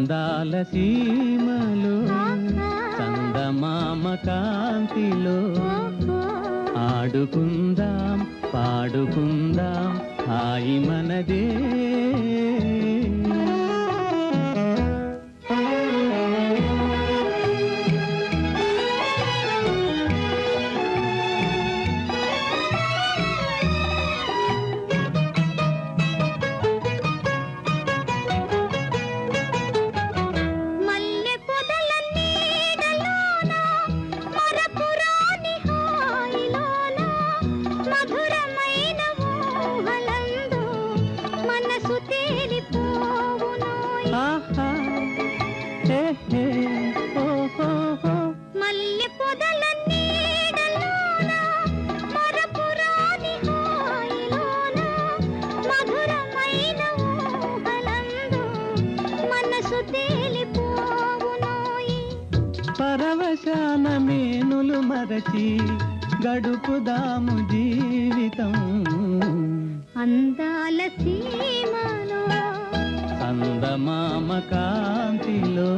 అందాల సీమలో చందమామ కాంతిలో ఆడుకుందాం పాడుకుందాం హాయి మనదే. పరవశాన మేనులు మరచి గడుపుదాము జీవితం అందాల సీమలో చందమామ కాంతిలో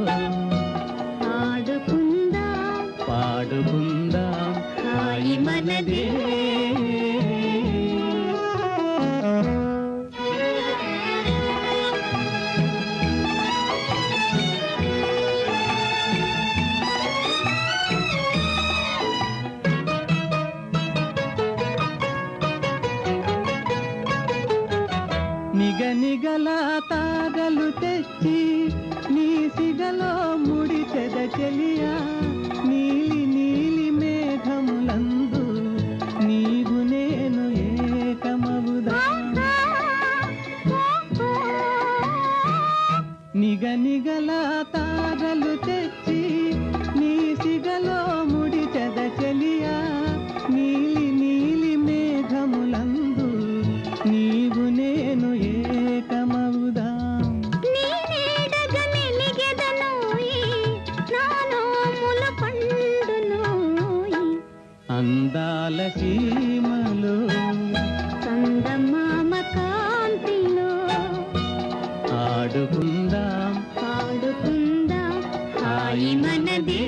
ఆడుకుందాం పాడుకుందాం హాయి మనదే. నిగనిగల తాగలు తెచ్చి నీ సిగలో ముడి చెదచెలియా నీలి నీలి మేఘములందు నీవు నేను ఏకమవుదా. నిగనిగల తాగలు తెచ్చి నీ సిగలో ముడి చెదచెలియా నీలి నీలి మేఘములందు నీవు నేను ఏకమవుదాం. అందాల సీమలో చందమామ కాంతిలో ఆడుకుందాం పాడుకుందాం హాయి మనదే.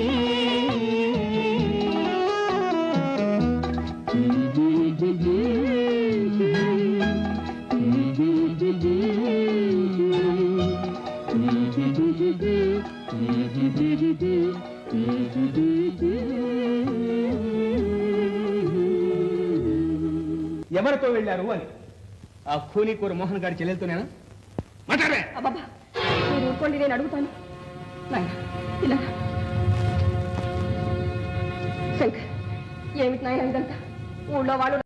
ఎవరితో వెళ్ళారు అని ఆ ఖూనీకూర మోహన్ గారి చెల్లెలతోనేనా మాట్లాడే? అబ్బా మీరు ఊరుకోండి, నేను అడుగుతాను. నాయన ఇలా శంకర్, ఏమిటి నాయన ఇదంతా? ఊళ్ళో వాళ్ళు